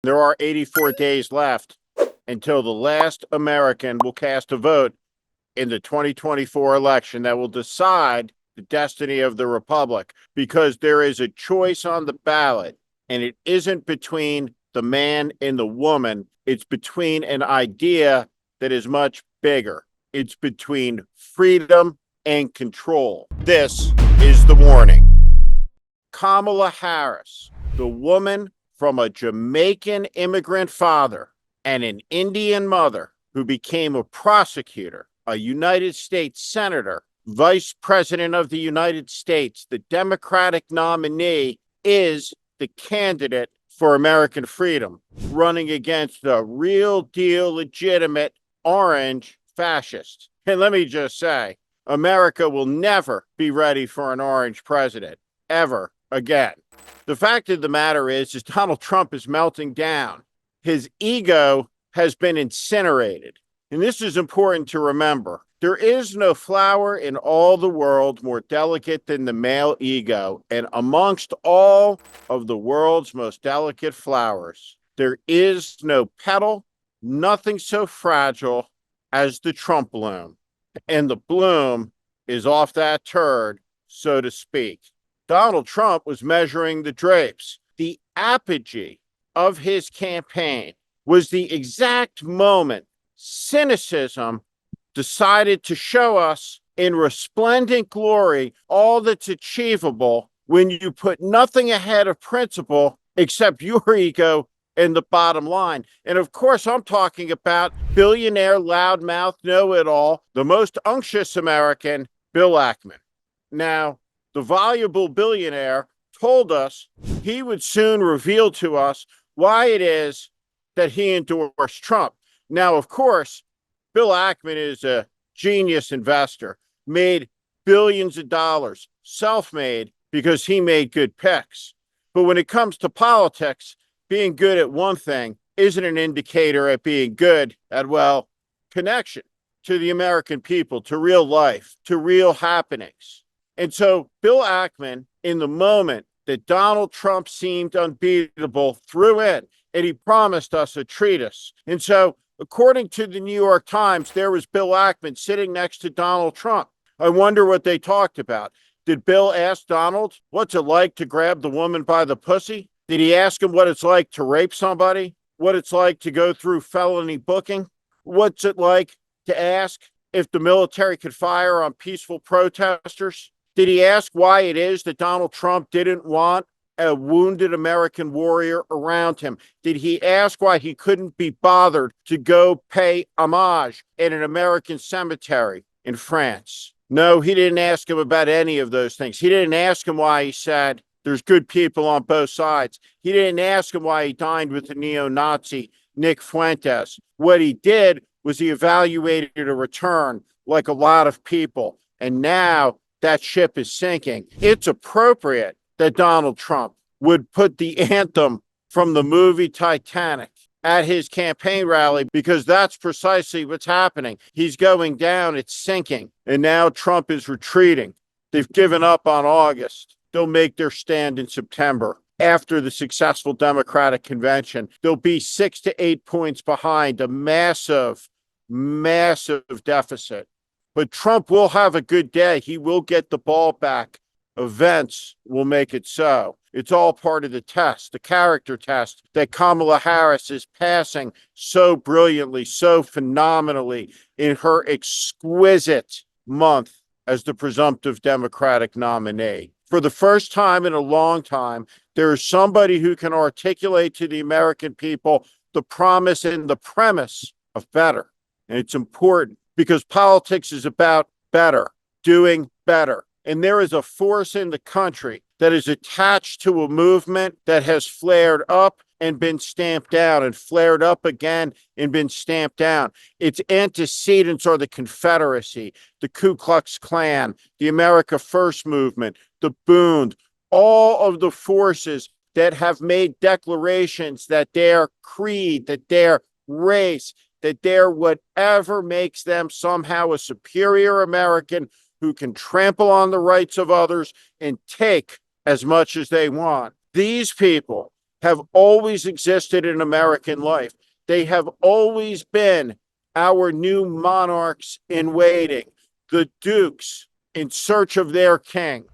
There are 84 days left until the last American will cast a vote in the 2024 election that will decide the destiny of the republic, because there is a choice on the ballot, and it isn't between the man and the woman. It's between an idea that is much bigger. It's between freedom and control. This is the warning. Kamala Harris, the woman from a Jamaican immigrant father and an Indian mother who became a prosecutor, a United States senator, vice president of the United States, the Democratic nominee, is the candidate for American freedom, running against a real deal, legitimate orange fascist. And let me just say, America will never be ready for an orange president, ever again. The fact of the matter is Donald Trump is melting down. His ego has been incinerated. And this is important to remember. There is no flower in all the world more delicate than the male ego. And amongst all of the world's most delicate flowers, there is no petal, nothing so fragile as the Trump bloom. And the bloom is off that turd, so to speak. Donald Trump was measuring the drapes. The apogee of his campaign was the exact moment cynicism decided to show us in resplendent glory all that's achievable when you put nothing ahead of principle except your ego and the bottom line. And of course, I'm talking about billionaire loudmouth know-it-all, the most unctuous American, Bill Ackman. Now, the voluble billionaire told us he would soon reveal to us why it is that he endorsed Trump. Now, of course, Bill Ackman is a genius investor, made billions of dollars, self-made, because he made good picks. But when it comes to politics, being good at one thing isn't an indicator at being good at, well, connection to the American people, to real life, to real happenings. And so Bill Ackman, in the moment that Donald Trump seemed unbeatable, threw in, and he promised us a treatise. And so, according to the New York Times, there was Bill Ackman sitting next to Donald Trump. I wonder what they talked about. Did Bill ask Donald, what's it like to grab the woman by the pussy? Did he ask him what it's like to rape somebody? What it's like to go through felony booking? What's it like to ask if the military could fire on peaceful protesters? Did he ask why it is that Donald Trump didn't want a wounded American warrior around him? Did he ask why he couldn't be bothered to go pay homage at an American cemetery in France? No, he didn't ask him about any of those things. He didn't ask him why he said there's good people on both sides. He didn't ask him why he dined with the neo-Nazi Nick Fuentes. What he did was he evaluated a return like a lot of people. And now that ship is sinking. It's appropriate that Donald Trump would put the anthem from the movie Titanic at his campaign rally, because that's precisely what's happening. He's going down, it's sinking. And now Trump is retreating. They've given up on August. They'll make their stand in September. After the successful Democratic convention, they'll be 6 to 8 points behind, a massive, massive deficit. But Trump will have a good day. He will get the ball back. Events will make it so. It's all part of the test, the character test that Kamala Harris is passing so brilliantly, so phenomenally in her exquisite month as the presumptive Democratic nominee. For the first time in a long time, there is somebody who can articulate to the American people the promise and the premise of better. And it's important, because politics is about better, doing better. And there is a force in the country that is attached to a movement that has flared up and been stamped down, and flared up again and been stamped down. Its antecedents are the Confederacy, the Ku Klux Klan, the America First movement, the Bund, all of the forces that have made declarations that their creed, that their race, that they're whatever makes them somehow a superior American who can trample on the rights of others and take as much as they want. These people have always existed in American life. They have always been our new monarchs in waiting, the dukes in search of their king.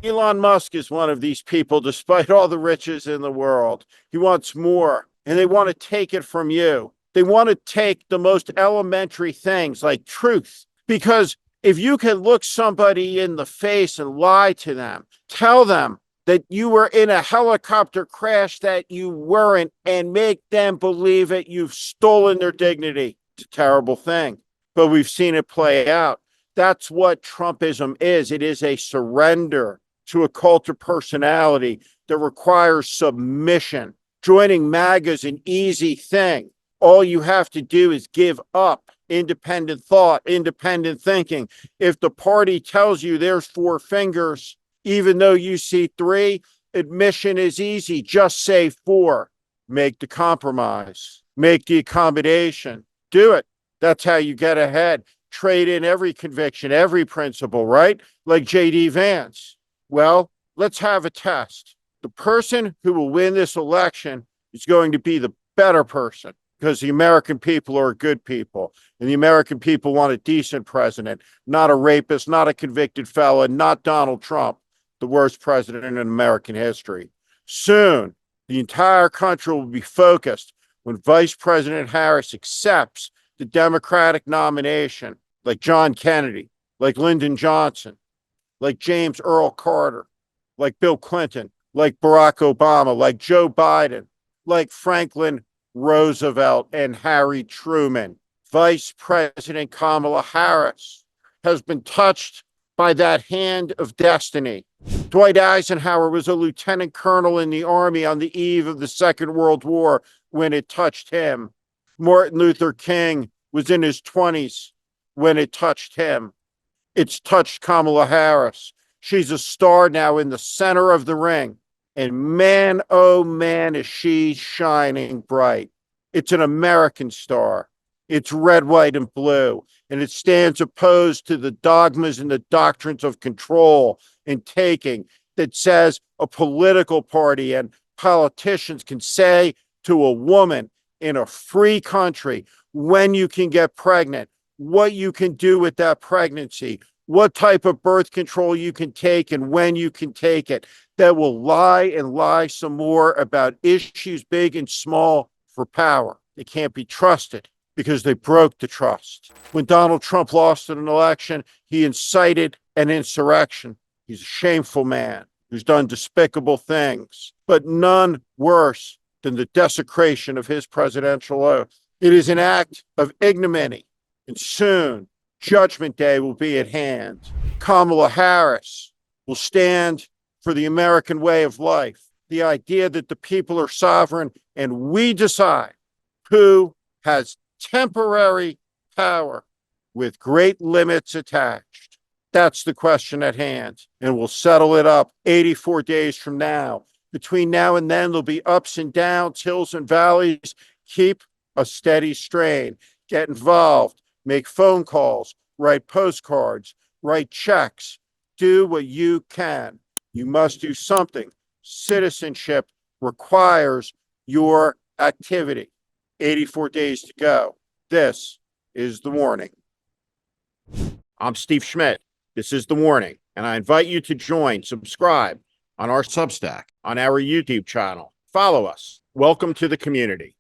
Elon Musk is one of these people, despite all the riches in the world. He wants more, and they want to take it from you. They want to take the most elementary things like truth, because if you can look somebody in the face and lie to them, tell them that you were in a helicopter crash that you weren't, and make them believe it, you've stolen their dignity. It's a terrible thing, but we've seen it play out. That's what Trumpism is. It is a surrender to a cult of personality that requires submission. Joining MAGA is an easy thing. All you have to do is give up independent thought, independent thinking. If the party tells you there's four fingers, even though you see three, admission is easy. Just say four. Make the compromise. Make the accommodation. Do it. That's how you get ahead. Trade in every conviction, every principle, right? Like J.D. Vance. Well, let's have a test. The person who will win this election is going to be the better person, because the American people are good people, and the American people want a decent president, not a rapist, not a convicted felon, not Donald Trump, the worst president in American history. Soon, the entire country will be focused when Vice President Harris accepts the Democratic nomination, like John Kennedy, like Lyndon Johnson, like James Earl Carter, like Bill Clinton, like Barack Obama, like Joe Biden, like Franklin Roosevelt and Harry Truman. Vice President Kamala Harris has been touched by that hand of destiny. Dwight Eisenhower was a lieutenant colonel in the Army on the eve of the Second World War when it touched him. Martin Luther King was in his 20s when it touched him. It's touched Kamala Harris. She's a star now in the center of the ring. And man, oh man, is she shining bright. It's an American star. It's red, white, and blue. And it stands opposed to the dogmas and the doctrines of control and taking that says a political party and politicians can say to a woman in a free country when you can get pregnant, what you can do with that pregnancy, what type of birth control you can take and when you can take it, that will lie and lie some more about issues big and small for power. They can't be trusted because they broke the trust. When Donald Trump lost an election, he incited an insurrection. He's a shameful man who's done despicable things, but none worse than the desecration of his presidential oath. It is an act of ignominy, and soon Judgment Day will be at hand. Kamala Harris will stand for the American way of life, the idea that the people are sovereign and we decide who has temporary power with great limits attached. That's the question at hand, and we'll settle it up 84 days from now. Between now and then, there'll be ups and downs, hills and valleys. Keep a steady strain. Get involved. Make phone calls. Write postcards. Write checks. Do what you can. You must do something. Citizenship requires your activity. 84 days to go. This is The Warning. I'm Steve Schmidt. This is The Warning, and I invite you to subscribe on our Substack, on our YouTube channel. Follow us. Welcome to the community.